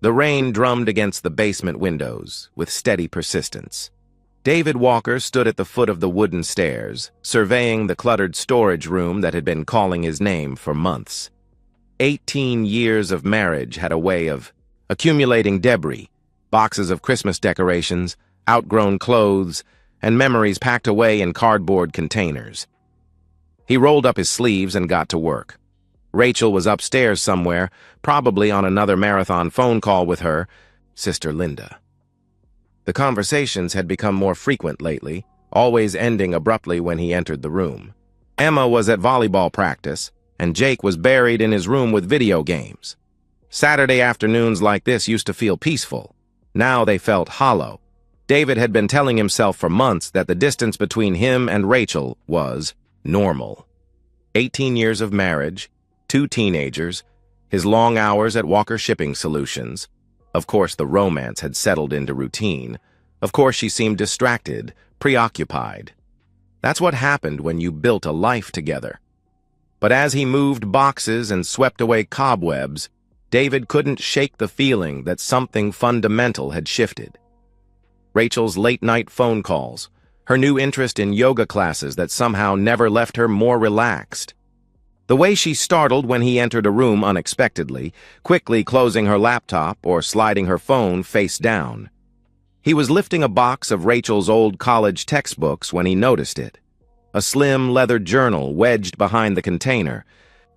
The rain drummed against the basement windows with steady persistence. David Walker stood at the foot of the wooden stairs, surveying the cluttered storage room that had been calling his name for months. 18 years of marriage had a way of accumulating debris, boxes of Christmas decorations, outgrown clothes, and memories packed away in cardboard containers. He rolled up his sleeves and got to work. Rachel was upstairs somewhere, probably on another marathon phone call with her sister Linda. The conversations had become more frequent lately, always ending abruptly when he entered the room. Emma was at volleyball practice, and Jake was buried in his room with video games. Saturday afternoons like this used to feel peaceful. Now they felt hollow. David had been telling himself for months that the distance between him and Rachel was normal. 18 years of marriage, 2 teenagers, his long hours at Walker Shipping Solutions. Of course, the romance had settled into routine. Of course, she seemed distracted, preoccupied. That's what happened when you built a life together. But as he moved boxes and swept away cobwebs, David couldn't shake the feeling that something fundamental had shifted. Rachel's late-night phone calls, her new interest in yoga classes that somehow never left her more relaxed. The way she startled when he entered a room unexpectedly, quickly closing her laptop or sliding her phone face down. He was lifting a box of Rachel's old college textbooks when he noticed it. A slim leather journal wedged behind the container,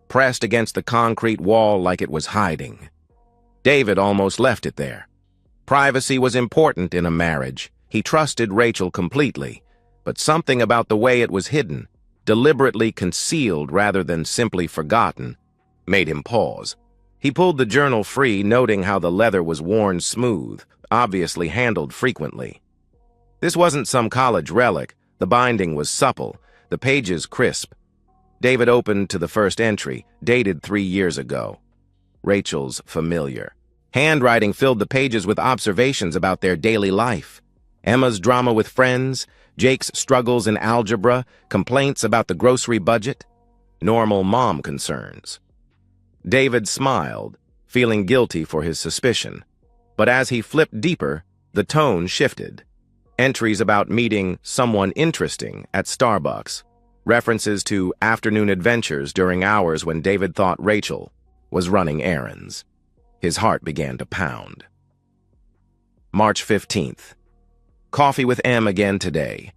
pressed against the concrete wall like it was hiding. David almost left it there. Privacy was important in a marriage. He trusted Rachel completely, but something about the way it was hidden, deliberately concealed rather than simply forgotten, made him pause. He pulled the journal free, noting how the leather was worn smooth, obviously handled frequently. This wasn't some college relic. The binding was supple, the pages crisp. David opened to the first entry, dated 3 years ago. Rachel's familiar. Handwriting filled the pages with observations about their daily life. Emma's drama with friends, Jake's struggles in algebra, complaints about the grocery budget, normal mom concerns. David smiled, feeling guilty for his suspicion. But as he flipped deeper, the tone shifted. Entries about meeting someone interesting at Starbucks, references to afternoon adventures during hours when David thought Rachel was running errands. His heart began to pound. March 15th. Coffee with Em again today.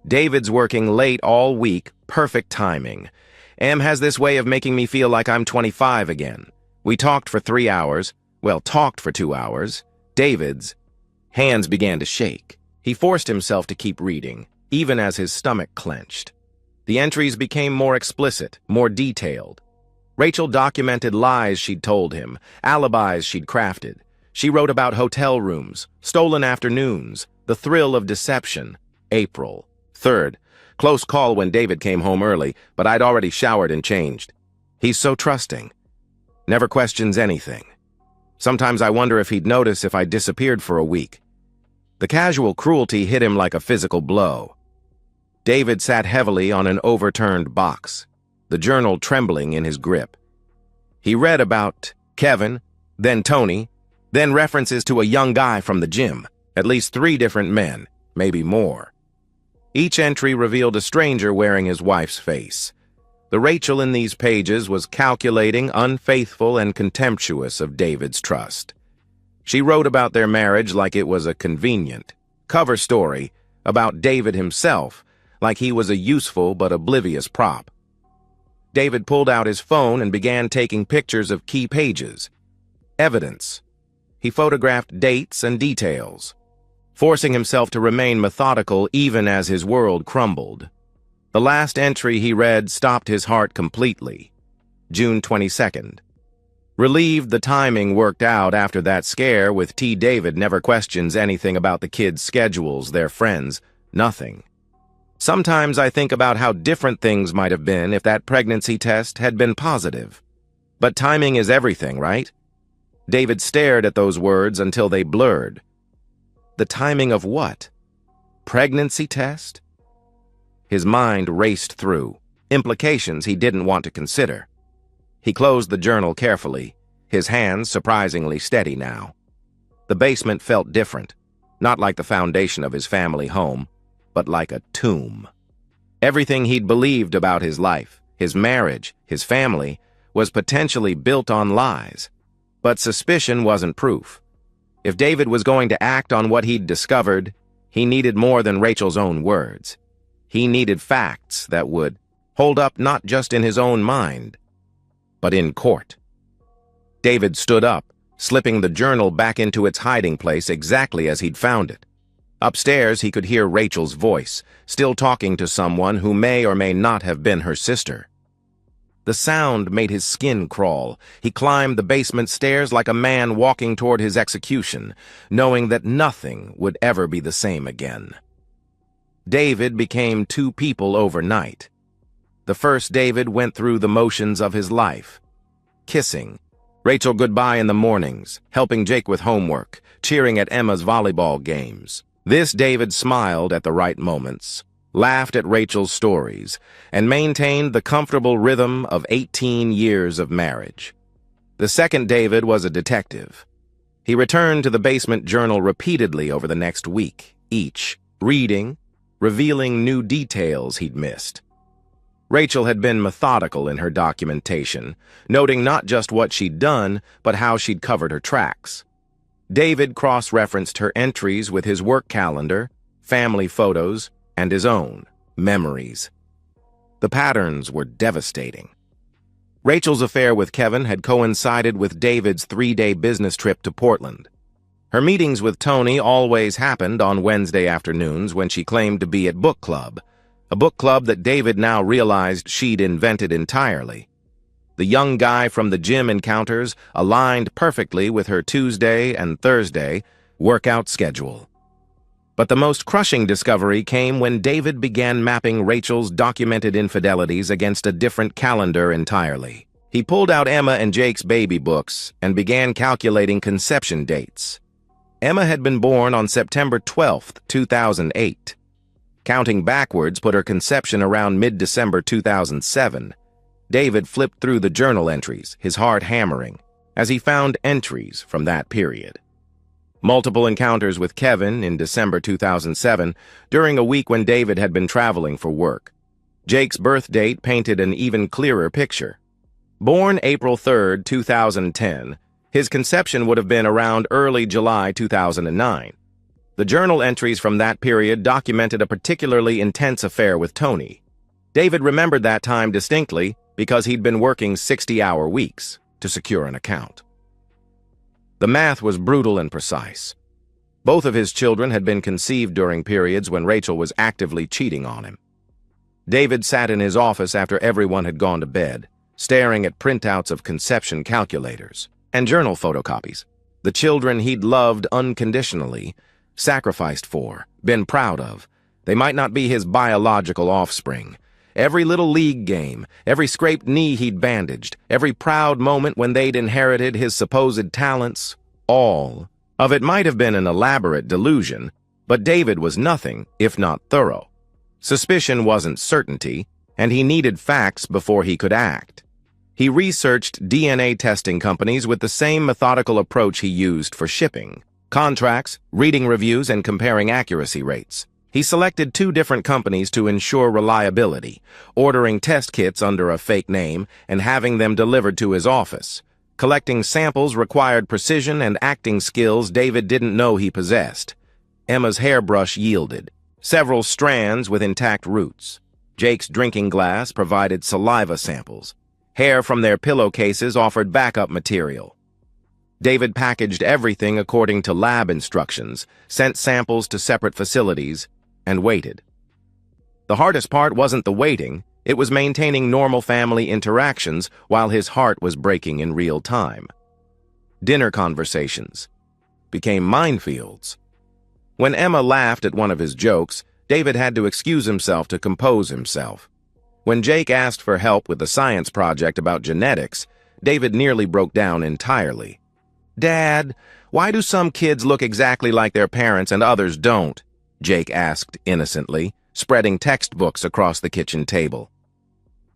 David's working late all week, perfect timing. Em has this way of making me feel like I'm 25 again. We talked for 3 hours, talked for 2 hours. David's hands began to shake. He forced himself to keep reading, even as his stomach clenched. The entries became more explicit, more detailed. Rachel documented lies she'd told him, alibis she'd crafted. She wrote about hotel rooms, stolen afternoons, the thrill of deception. April 3rd. Close call when David came home early, but I'd already showered and changed. He's so trusting. Never questions anything. Sometimes I wonder if he'd notice if I disappeared for a week. The casual cruelty hit him like a physical blow. David sat heavily on an overturned box, the journal trembling in his grip. He read about Kevin, then Tony, then references to a young guy from the gym, at least 3 different men, maybe more. Each entry revealed a stranger wearing his wife's face. The Rachel in these pages was calculating, unfaithful, and contemptuous of David's trust. She wrote about their marriage like it was a convenient cover story about David himself, like he was a useful but oblivious prop. David pulled out his phone and began taking pictures of key pages. Evidence. He photographed dates and details, forcing himself to remain methodical even as his world crumbled. The last entry he read stopped his heart completely. June 22nd. Relieved the timing worked out after that scare with T. David never questions anything about the kids' schedules, their friends, nothing. Sometimes I think about how different things might have been if that pregnancy test had been positive. But timing is everything, right? David stared at those words until they blurred. The timing of what? Pregnancy test? His mind raced through, implications he didn't want to consider. He closed the journal carefully, his hands surprisingly steady now. The basement felt different, not like the foundation of his family home, but like a tomb. Everything he'd believed about his life, his marriage, his family, was potentially built on lies. But suspicion wasn't proof. If David was going to act on what he'd discovered, he needed more than Rachel's own words. He needed facts that would hold up not just in his own mind, but in court. David stood up, slipping the journal back into its hiding place exactly as he'd found it. Upstairs, he could hear Rachel's voice, still talking to someone who may or may not have been her sister. The sound made his skin crawl. He climbed the basement stairs like a man walking toward his execution, knowing that nothing would ever be the same again. David became two people overnight. The first David went through the motions of his life. Kissing Rachel goodbye in the mornings, helping Jake with homework, cheering at Emma's volleyball games. This David smiled at the right moments, laughed at Rachel's stories, and maintained the comfortable rhythm of 18 years of marriage. The second David was a detective. He returned to the basement journal repeatedly over the next week, each reading, revealing new details he'd missed. Rachel had been methodical in her documentation, noting not just what she'd done, but how she'd covered her tracks. David cross-referenced her entries with his work calendar, family photos, and his own memories. The patterns were devastating. Rachel's affair with Kevin had coincided with David's 3-day business trip to Portland. Her meetings with Tony always happened on Wednesday afternoons when she claimed to be at book club, a book club that David now realized she'd invented entirely. The young guy from the gym encounters aligned perfectly with her Tuesday and Thursday workout schedule. But the most crushing discovery came when David began mapping Rachel's documented infidelities against a different calendar entirely. He pulled out Emma and Jake's baby books and began calculating conception dates. Emma had been born on September 12, 2008. Counting backwards put her conception around mid-December 2007. David flipped through the journal entries, his heart hammering, as he found entries from that period. Multiple encounters with Kevin in December 2007, during a week when David had been traveling for work. Jake's birth date painted an even clearer picture. Born April 3, 2010, his conception would have been around early July 2009. The journal entries from that period documented a particularly intense affair with Tony. David remembered that time distinctly because he'd been working 60-hour weeks to secure an account. The math was brutal and precise. Both of his children had been conceived during periods when Rachel was actively cheating on him. David sat in his office after everyone had gone to bed, staring at printouts of conception calculators and journal photocopies. The children he'd loved unconditionally, sacrificed for, been proud of. They might not be his biological offspring. Every little league game, every scraped knee he'd bandaged, every proud moment when they'd inherited his supposed talents, all of it might have been an elaborate delusion, but David was nothing if not thorough. Suspicion wasn't certainty, and he needed facts before he could act. He researched DNA testing companies with the same methodical approach he used for shipping: contracts, reading reviews, and comparing accuracy rates. He selected 2 different companies to ensure reliability, ordering test kits under a fake name and having them delivered to his office. Collecting samples required precision and acting skills David didn't know he possessed. Emma's hairbrush yielded several strands with intact roots. Jake's drinking glass provided saliva samples. Hair from their pillowcases offered backup material. David packaged everything according to lab instructions, sent samples to separate facilities, and waited. The hardest part wasn't the waiting, it was maintaining normal family interactions while his heart was breaking in real time. Dinner conversations became minefields. When Emma laughed at one of his jokes, David had to excuse himself to compose himself. When Jake asked for help with the science project about genetics, David nearly broke down entirely. "Dad, why do some kids look exactly like their parents and others don't?" Jake asked innocently, spreading textbooks across the kitchen table.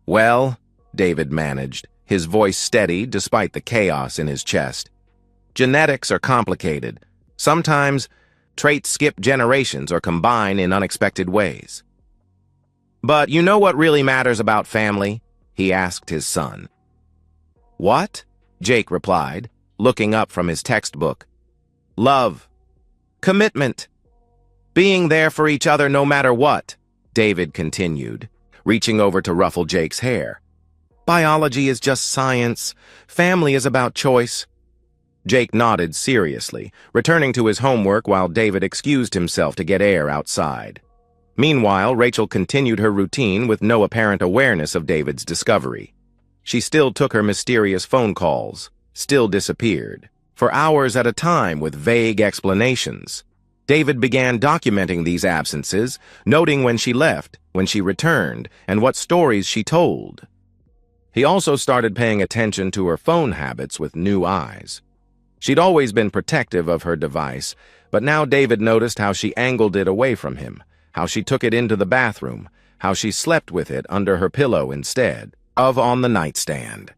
"Well," David managed, his voice steady despite the chaos in his chest, "genetics are complicated. Sometimes, traits skip generations or combine in unexpected ways. "But you know what really matters about family?" he asked his son. "What?" Jake replied, looking up from his textbook. "Love. Commitment. Being there for each other no matter what," David continued, reaching over to ruffle Jake's hair. "Biology is just science. Family is about choice." Jake nodded seriously, returning to his homework while David excused himself to get air outside. Meanwhile, Rachel continued her routine with no apparent awareness of David's discovery. She still took her mysterious phone calls, still disappeared, for hours at a time with vague explanations. David began documenting these absences, noting when she left, when she returned, and what stories she told. He also started paying attention to her phone habits with new eyes. She'd always been protective of her device, but now David noticed how she angled it away from him, how she took it into the bathroom, how she slept with it under her pillow instead of on the nightstand.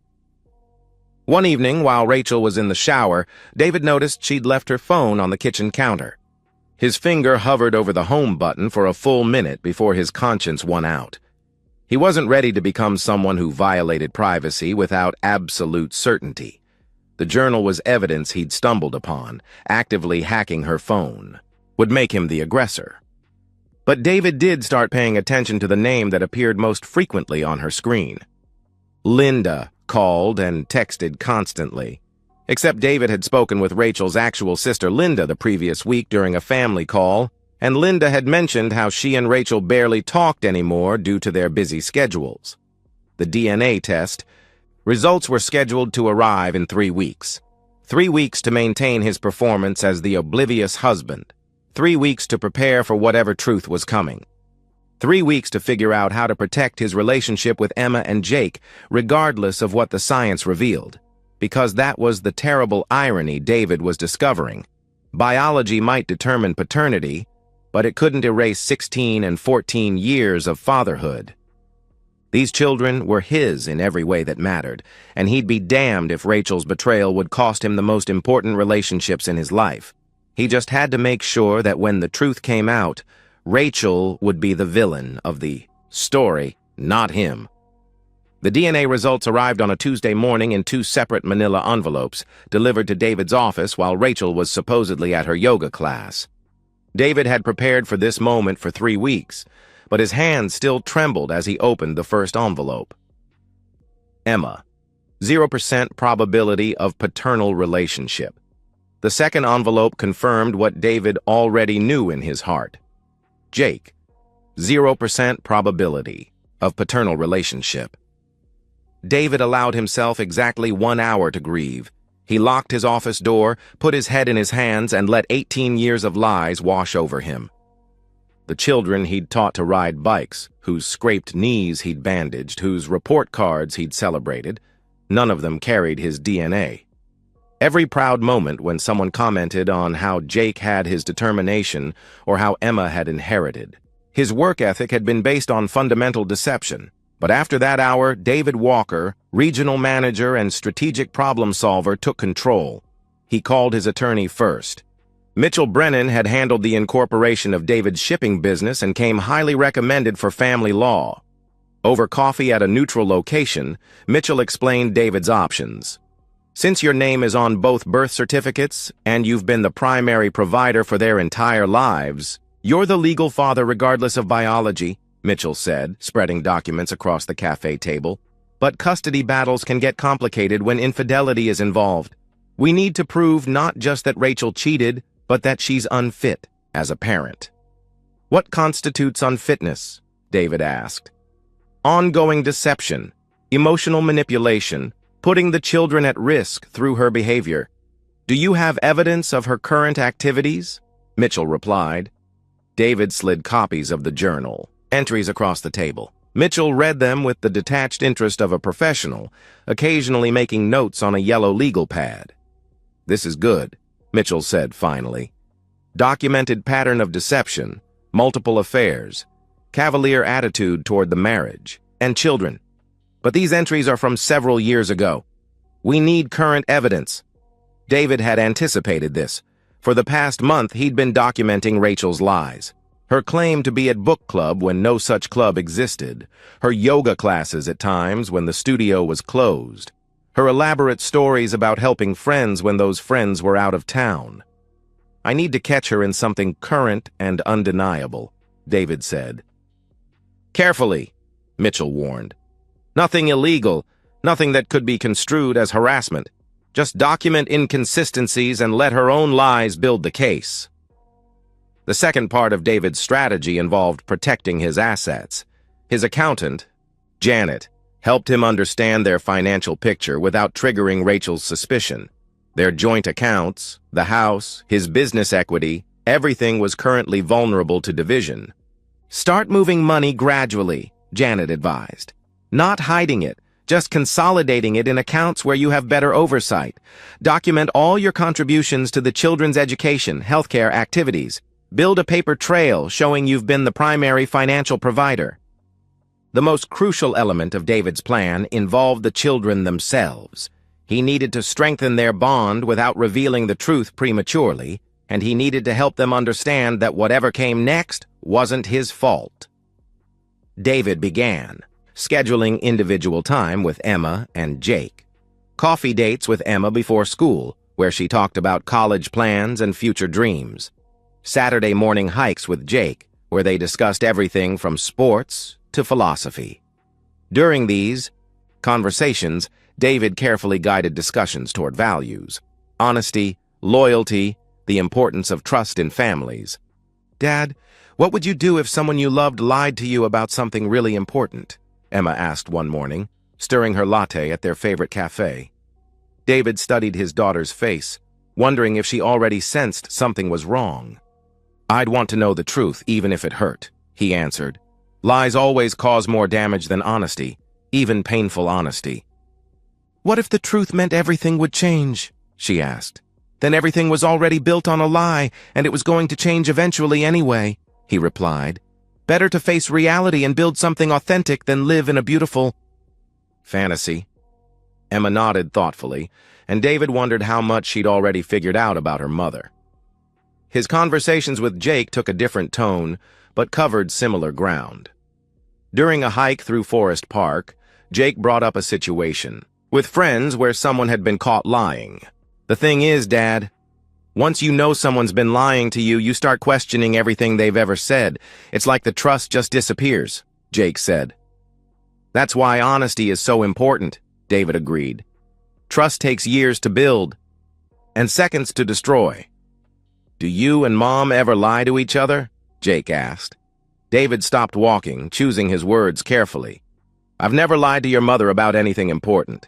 One evening, while Rachel was in the shower, David noticed she'd left her phone on the kitchen counter. His finger hovered over the home button for a full minute before his conscience won out. He wasn't ready to become someone who violated privacy without absolute certainty. The journal was evidence he'd stumbled upon. Actively hacking her phone would make him the aggressor. But David did start paying attention to the name that appeared most frequently on her screen. Linda called and texted constantly. Except David had spoken with Rachel's actual sister Linda the previous week during a family call, and Linda had mentioned how she and Rachel barely talked anymore due to their busy schedules. The DNA test results were scheduled to arrive in 3 weeks. 3 weeks to maintain his performance as the oblivious husband. 3 weeks to prepare for whatever truth was coming. 3 weeks to figure out how to protect his relationship with Emma and Jake, regardless of what the science revealed. Because that was the terrible irony David was discovering. Biology might determine paternity, but it couldn't erase 16 and 14 years of fatherhood. These children were his in every way that mattered, and he'd be damned if Rachel's betrayal would cost him the most important relationships in his life. He just had to make sure that when the truth came out, Rachel would be the villain of the story, not him. The DNA results arrived on a Tuesday morning in 2 separate manila envelopes, delivered to David's office while Rachel was supposedly at her yoga class. David had prepared for this moment for 3 weeks, but his hand still trembled as he opened the first envelope. Emma, 0% probability of paternal relationship. The second envelope confirmed what David already knew in his heart. Jake, 0% probability of paternal relationship. David allowed himself exactly 1 hour to grieve. He locked his office door, put his head in his hands, and let 18 years of lies wash over him. The children he'd taught to ride bikes, whose scraped knees he'd bandaged, whose report cards he'd celebrated, none of them carried his DNA. Every proud moment when someone commented on how Jake had his determination or how Emma had inherited. His work ethic had been based on fundamental deception. But after that hour, David Walker, regional manager and strategic problem solver, took control. He called his attorney first. Mitchell Brennan had handled the incorporation of David's shipping business and came highly recommended for family law. Over coffee at a neutral location, Mitchell explained David's options. Since your name is on both birth certificates and you've been the primary provider for their entire lives, you're the legal father regardless of biology, Mitchell said, spreading documents across the cafe table. But custody battles can get complicated when infidelity is involved. We need to prove not just that Rachel cheated, but that she's unfit as a parent. What constitutes unfitness? David asked. Ongoing deception, emotional manipulation, putting the children at risk through her behavior. Do you have evidence of her current activities? Mitchell replied. David slid copies of the journal, entries across the table. Mitchell read them with the detached interest of a professional, occasionally making notes on a yellow legal pad. This is good, Mitchell said finally. Documented pattern of deception, multiple affairs, cavalier attitude toward the marriage, and children. But these entries are from several years ago. We need current evidence. David had anticipated this. For the past month, he'd been documenting Rachel's lies. Her claim to be at book club when no such club existed. Her yoga classes at times when the studio was closed. Her elaborate stories about helping friends when those friends were out of town. "I need to catch her in something current and undeniable," David said. "Carefully," Mitchell warned. "Nothing illegal, nothing that could be construed as harassment. Just document inconsistencies and let her own lies build the case." The second part of David's strategy involved protecting his assets. His accountant, Janet, helped him understand their financial picture without triggering Rachel's suspicion. Their joint accounts, the house, his business equity, everything was currently vulnerable to division. "Start moving money gradually," Janet advised. "Not hiding it, just consolidating it in accounts where you have better oversight. Document all your contributions to the children's education, healthcare activities. Build a paper trail showing you've been the primary financial provider." The most crucial element of David's plan involved the children themselves. He needed to strengthen their bond without revealing the truth prematurely, and he needed to help them understand that whatever came next wasn't his fault. David began, scheduling individual time with Emma and Jake. Coffee dates with Emma before school, where she talked about college plans and future dreams. Saturday morning hikes with Jake, where they discussed everything from sports to philosophy. During these conversations, David carefully guided discussions toward values, honesty, loyalty, the importance of trust in families. "Dad, what would you do if someone you loved lied to you about something really important?" Emma asked one morning, stirring her latte at their favorite cafe. David studied his daughter's face, wondering if she already sensed something was wrong. "I'd want to know the truth, even if it hurt," he answered. "Lies always cause more damage than honesty, even painful honesty." "What if the truth meant everything would change?" she asked. "Then everything was already built on a lie, and it was going to change eventually anyway," he replied. "Better to face reality and build something authentic than live in a beautiful fantasy." Emma nodded thoughtfully, and David wondered how much she'd already figured out about her mother. His conversations with Jake took a different tone, but covered similar ground. During a hike through Forest Park, Jake brought up a situation with friends where someone had been caught lying. "The thing is, Dad, once you know someone's been lying to you, you start questioning everything they've ever said. It's like the trust just disappears," Jake said. "That's why honesty is so important," David agreed. "Trust takes years to build and seconds to destroy." "Do you and Mom ever lie to each other?" Jake asked. David stopped walking, choosing his words carefully. "I've never lied to your mother about anything important,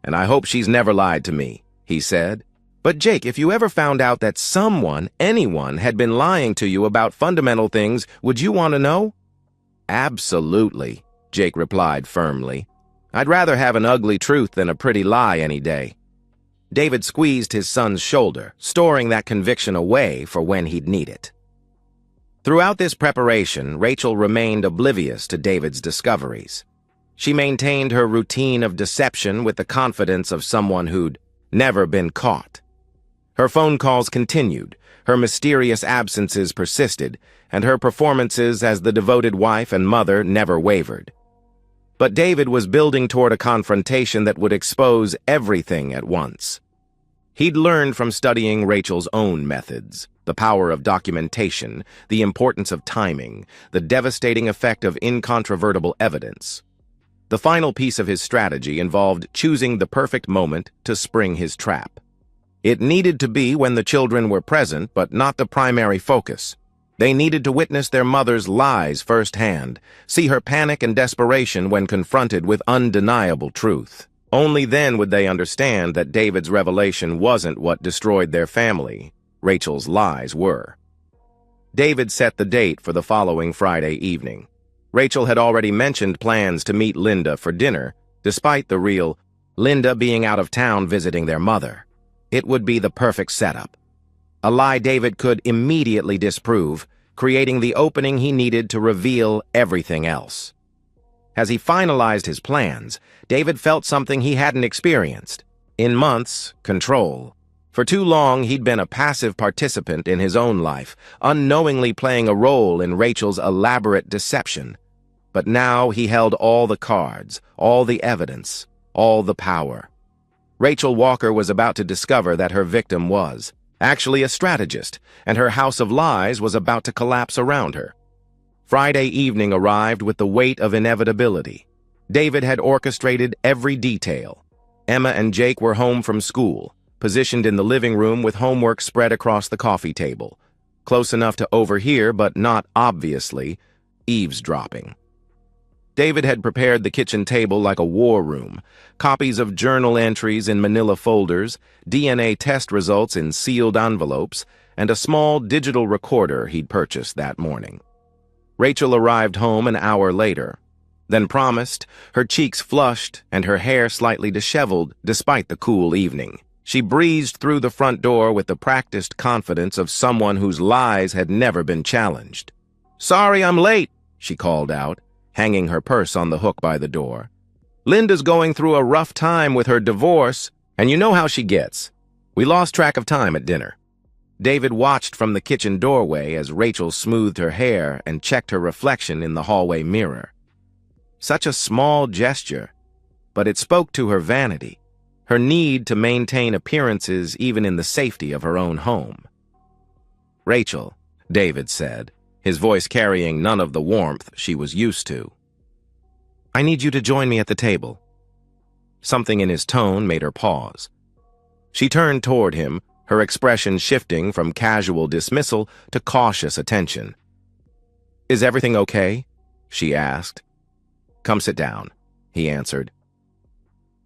and I hope she's never lied to me," he said. "But Jake, if you ever found out that someone, anyone, had been lying to you about fundamental things, would you want to know?" "Absolutely," Jake replied firmly. "I'd rather have an ugly truth than a pretty lie any day." David squeezed his son's shoulder, storing that conviction away for when he'd need it. Throughout this preparation, Rachel remained oblivious to David's discoveries. She maintained her routine of deception with the confidence of someone who'd never been caught. Her phone calls continued, her mysterious absences persisted, and her performances as the devoted wife and mother never wavered. But David was building toward a confrontation that would expose everything at once. He'd learned from studying Rachel's own methods, the power of documentation, the importance of timing, the devastating effect of incontrovertible evidence. The final piece of his strategy involved choosing the perfect moment to spring his trap. It needed to be when the children were present, but not the primary focus. They needed to witness their mother's lies firsthand, see her panic and desperation when confronted with undeniable truth. Only then would they understand that David's revelation wasn't what destroyed their family. Rachel's lies were. David set the date for the following Friday evening. Rachel had already mentioned plans to meet Linda for dinner, despite the real Linda being out of town visiting their mother. It would be the perfect setup. A lie David could immediately disprove, creating the opening he needed to reveal everything else. As he finalized his plans, David felt something he hadn't experienced in months: control. For too long, he'd been a passive participant in his own life, unknowingly playing a role in Rachel's elaborate deception. But now he held all the cards, all the evidence, all the power. Rachel Walker was about to discover that her victim was actually a strategist, and her house of lies was about to collapse around her. Friday evening arrived with the weight of inevitability. David had orchestrated every detail. Emma and Jake were home from school, positioned in the living room with homework spread across the coffee table, close enough to overhear but not obviously eavesdropping. David had prepared the kitchen table like a war room, copies of journal entries in manila folders, DNA test results in sealed envelopes, and a small digital recorder he'd purchased that morning. Rachel arrived home an hour later, then promised, her cheeks flushed and her hair slightly disheveled despite the cool evening. She breezed through the front door with the practiced confidence of someone whose lies had never been challenged. "Sorry I'm late," she called out, hanging her purse on the hook by the door. "Linda's going through a rough time with her divorce, and you know how she gets. We lost track of time at dinner." David watched from the kitchen doorway as Rachel smoothed her hair and checked her reflection in the hallway mirror. Such a small gesture, but it spoke to her vanity, her need to maintain appearances even in the safety of her own home. "Rachel," David said, his voice carrying none of the warmth she was used to, "I need you to join me at the table." Something in his tone made her pause. She turned toward him, her expression shifting from casual dismissal to cautious attention. "Is everything okay?" she asked. "Come sit down," he answered.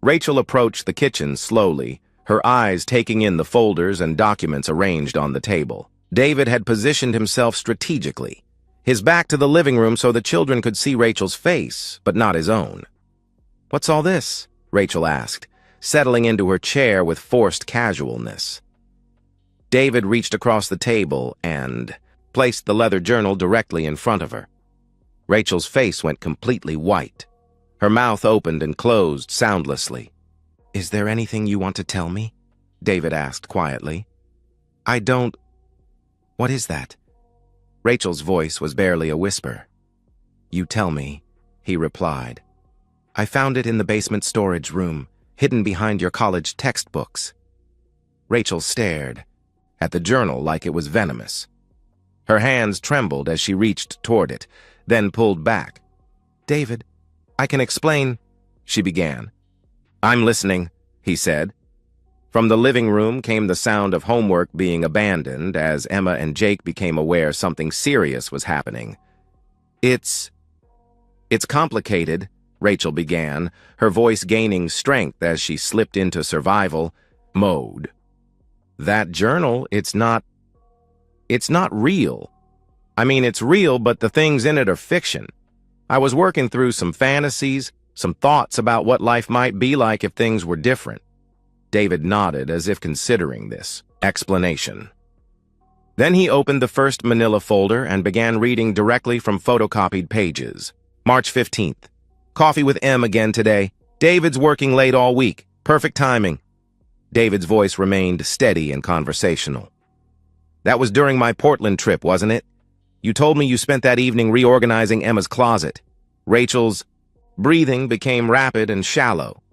Rachel approached the kitchen slowly, her eyes taking in the folders and documents arranged on the table. David had positioned himself strategically, his back to the living room so the children could see Rachel's face, but not his own. "What's all this?" Rachel asked, settling into her chair with forced casualness. David reached across the table and placed the leather journal directly in front of her. Rachel's face went completely white. Her mouth opened and closed soundlessly. "Is there anything you want to tell me?" David asked quietly. "I don't... What is that?" Rachel's voice was barely a whisper. "You tell me," he replied. "I found it in the basement storage room, hidden behind your college textbooks." Rachel stared at the journal like it was venomous. Her hands trembled as she reached toward it, then pulled back. "David, I can explain," she began. "I'm listening," he said. From the living room came the sound of homework being abandoned as Emma and Jake became aware something serious was happening. It's complicated," Rachel began, her voice gaining strength as she slipped into survival mode. "That journal, it's not real. I mean, it's real, but the things in it are fiction. I was working through some fantasies, some thoughts about what life might be like if things were different." David nodded as if considering this explanation. Then he opened the first manila folder and began reading directly from photocopied pages. March 15th. "Coffee with M again today. David's working late all week. Perfect timing." David's voice remained steady and conversational. "That was during my Portland trip, wasn't it? You told me you spent that evening reorganizing Emma's closet." Rachel's breathing became rapid and shallow.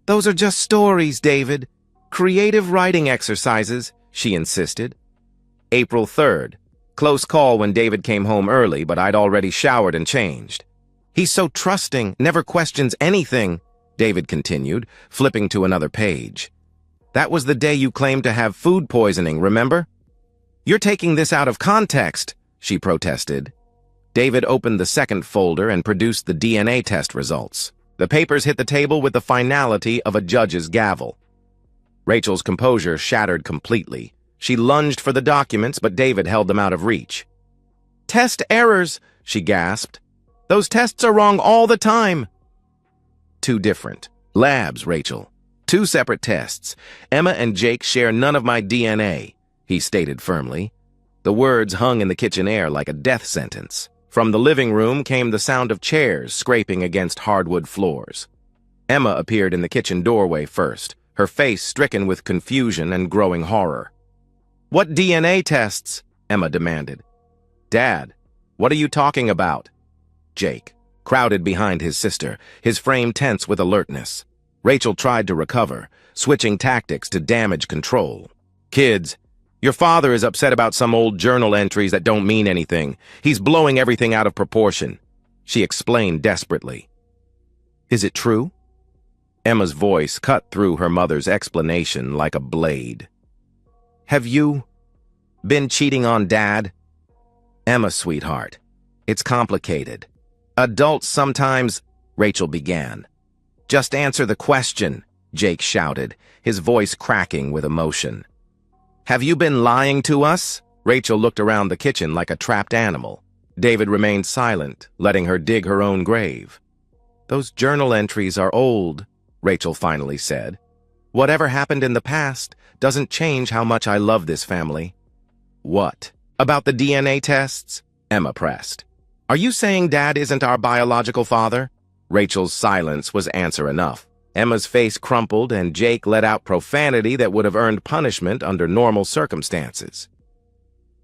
"Those are just stories, David. Creative writing exercises," she insisted. April 3rd. Close call when David came home early, but I'd already showered and changed. "He's so trusting, never questions anything," David continued, flipping to another page. "That was the day you claimed to have food poisoning, remember?" "You're taking this out of context," she protested. David opened the second folder and produced the DNA test results. The papers hit the table with the finality of a judge's gavel. Rachel's composure shattered completely. She lunged for the documents, but David held them out of reach. "Test errors," she gasped. "Those tests are wrong all the time." "Two different labs, Rachel. Two separate tests. Emma and Jake share none of my DNA," he stated firmly. The words hung in the kitchen air like a death sentence. From the living room came the sound of chairs scraping against hardwood floors. Emma appeared in the kitchen doorway first, her face stricken with confusion and growing horror. "What DNA tests?" Emma demanded. "Dad, what are you talking about?" Jake crowded behind his sister, his frame tense with alertness. Rachel tried to recover, switching tactics to damage control. "Kids, your father is upset about some old journal entries that don't mean anything. He's blowing everything out of proportion," she explained desperately. "Is it true?" Emma's voice cut through her mother's explanation like a blade. "Have you been cheating on Dad?" "Emma, sweetheart, it's complicated. Adults sometimes," Rachel began. "Just answer the question," Jake shouted, his voice cracking with emotion. "Have you been lying to us?" Rachel looked around the kitchen like a trapped animal. David remained silent, letting her dig her own grave. "Those journal entries are old," Rachel finally said. "Whatever happened in the past doesn't change how much I love this family." "What? About the DNA tests?" Emma pressed. "Are you saying Dad isn't our biological father?" Rachel's silence was answer enough. Emma's face crumpled and Jake let out profanity that would have earned punishment under normal circumstances.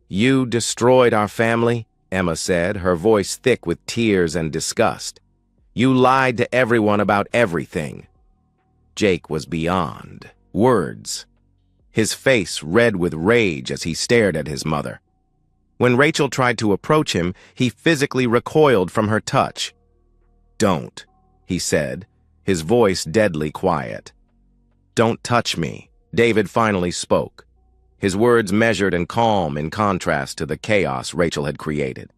"You destroyed our family," Emma said, her voice thick with tears and disgust. "You lied to everyone about everything." Jake was beyond words, his face red with rage as he stared at his mother. When Rachel tried to approach him, he physically recoiled from her touch. "Don't," he said, his voice deadly quiet. "Don't touch me," David finally spoke, his words measured and calm in contrast to the chaos Rachel had created.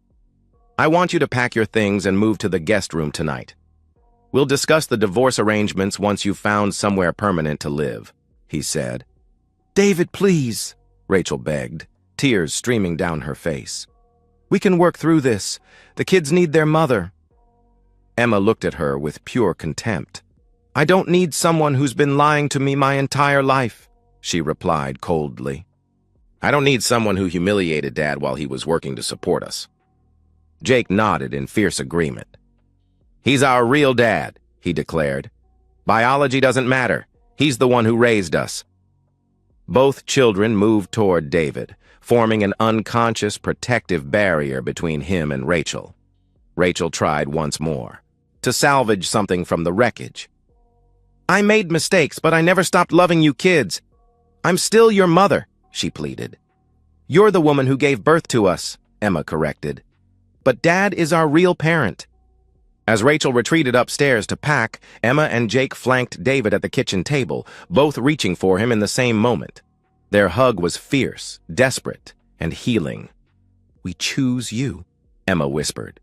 "I want you to pack your things and move to the guest room tonight. We'll discuss the divorce arrangements once you've found somewhere permanent to live," he said. "David, please," Rachel begged, tears streaming down her face. "We can work through this. The kids need their mother." Emma looked at her with pure contempt. "I don't need someone who's been lying to me my entire life," she replied coldly. "I don't need someone who humiliated Dad while he was working to support us." Jake nodded in fierce agreement. "He's our real dad," he declared. "Biology doesn't matter. He's the one who raised us." Both children moved toward David, forming an unconscious protective barrier between him and Rachel. Rachel tried once more, to salvage something from the wreckage. "I made mistakes, but I never stopped loving you kids. I'm still your mother," she pleaded. "You're the woman who gave birth to us," Emma corrected. "But Dad is our real parent." As Rachel retreated upstairs to pack, Emma and Jake flanked David at the kitchen table, both reaching for him in the same moment. Their hug was fierce, desperate, and healing. "We choose you," Emma whispered.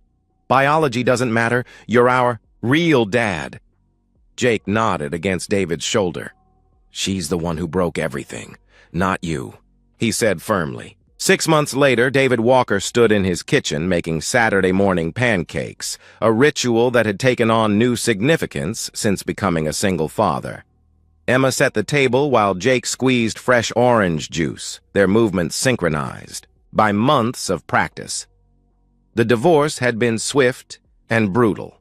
"Biology doesn't matter. You're our real dad." Jake nodded against David's shoulder. "She's the one who broke everything, not you," he said firmly. 6 months later, David Walker stood in his kitchen making Saturday morning pancakes, a ritual that had taken on new significance since becoming a single father. Emma set the table while Jake squeezed fresh orange juice, their movements synchronized, by months of practice. The divorce had been swift and brutal.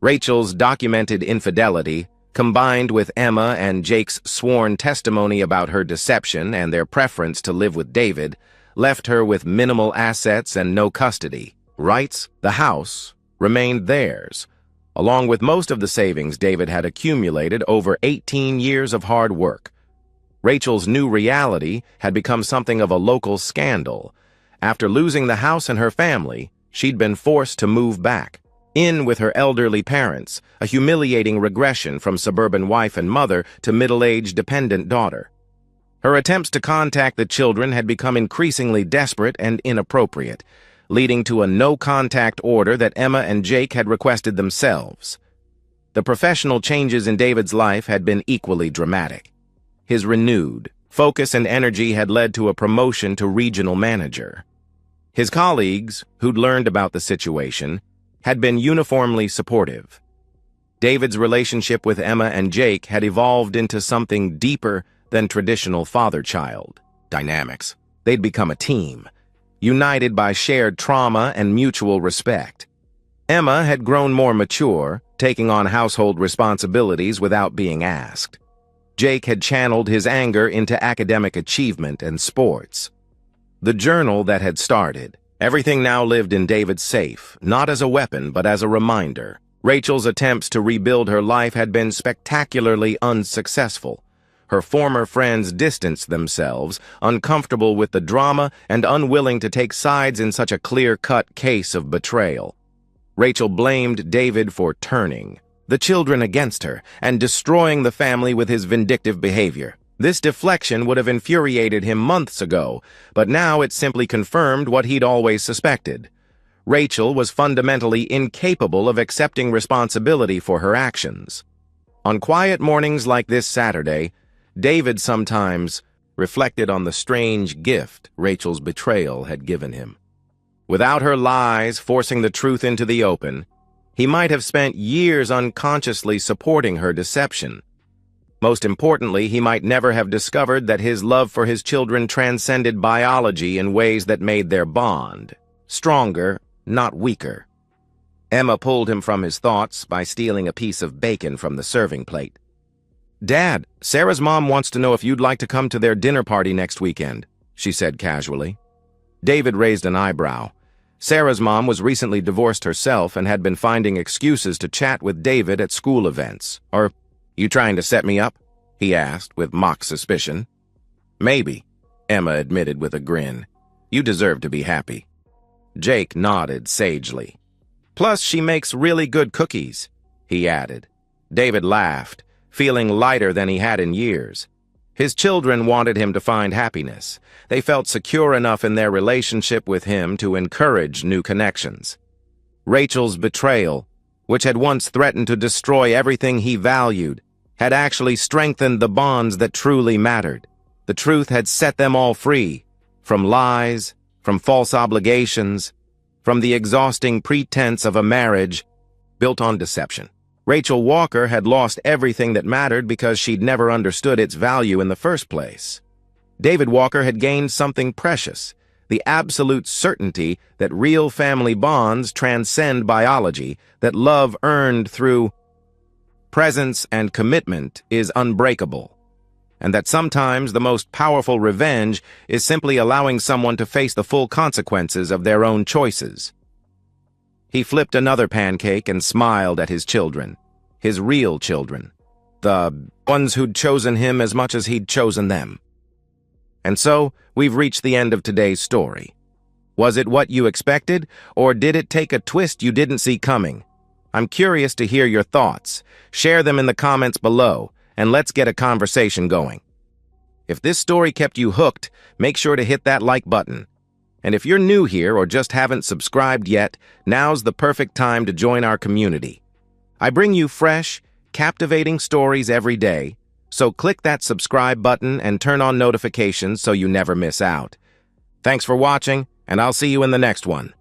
Rachel's documented infidelity, combined with Emma and Jake's sworn testimony about her deception and their preference to live with David, left her with minimal assets and no custody. Rights, the house, remained theirs, along with most of the savings David had accumulated over 18 years of hard work. Rachel's new reality had become something of a local scandal. After losing the house and her family, she'd been forced to move back, in with her elderly parents, a humiliating regression from suburban wife and mother to middle-aged dependent daughter. Her attempts to contact the children had become increasingly desperate and inappropriate, leading to a no-contact order that Emma and Jake had requested themselves. The professional changes in David's life had been equally dramatic. His renewed focus and energy had led to a promotion to regional manager. His colleagues, who'd learned about the situation, had been uniformly supportive. David's relationship with Emma and Jake had evolved into something deeper than traditional father-child dynamics. They'd become a team, united by shared trauma and mutual respect. Emma had grown more mature, taking on household responsibilities without being asked. Jake had channeled his anger into academic achievement and sports. The journal that had started. Everything now lived in David's safe, not as a weapon, but as a reminder. Rachel's attempts to rebuild her life had been spectacularly unsuccessful. Her former friends distanced themselves, uncomfortable with the drama and unwilling to take sides in such a clear-cut case of betrayal. Rachel blamed David for turning the children against her and destroying the family with his vindictive behavior. This deflection would have infuriated him months ago, but now it simply confirmed what he'd always suspected. Rachel was fundamentally incapable of accepting responsibility for her actions. On quiet mornings like this Saturday, David sometimes reflected on the strange gift Rachel's betrayal had given him. Without her lies forcing the truth into the open, he might have spent years unconsciously supporting her deception. Most importantly, he might never have discovered that his love for his children transcended biology in ways that made their bond stronger, not weaker. Emma pulled him from his thoughts by stealing a piece of bacon from the serving plate. "Dad, Sarah's mom wants to know if you'd like to come to their dinner party next weekend," she said casually. David raised an eyebrow. Sarah's mom was recently divorced herself and had been finding excuses to chat with David at school events. "Are you trying to set me up?" he asked with mock suspicion. "Maybe," Emma admitted with a grin. "You deserve to be happy." Jake nodded sagely. "Plus, she makes really good cookies," he added. David laughed, feeling lighter than he had in years. His children wanted him to find happiness. They felt secure enough in their relationship with him to encourage new connections. Rachel's betrayal, which had once threatened to destroy everything he valued, had actually strengthened the bonds that truly mattered. The truth had set them all free, from lies, from false obligations, from the exhausting pretense of a marriage built on deception. Rachel Walker had lost everything that mattered because she'd never understood its value in the first place. David Walker had gained something precious, the absolute certainty that real family bonds transcend biology, that love earned through presence and commitment is unbreakable, and that sometimes the most powerful revenge is simply allowing someone to face the full consequences of their own choices. He flipped another pancake and smiled at his children, his real children, the ones who'd chosen him as much as he'd chosen them. And so, we've reached the end of today's story. Was it what you expected, or did it take a twist you didn't see coming? I'm curious to hear your thoughts. Share them in the comments below, and let's get a conversation going. If this story kept you hooked, make sure to hit that like button. And if you're new here or just haven't subscribed yet, now's the perfect time to join our community. I bring you fresh, captivating stories every day, so click that subscribe button and turn on notifications so you never miss out. Thanks for watching, and I'll see you in the next one.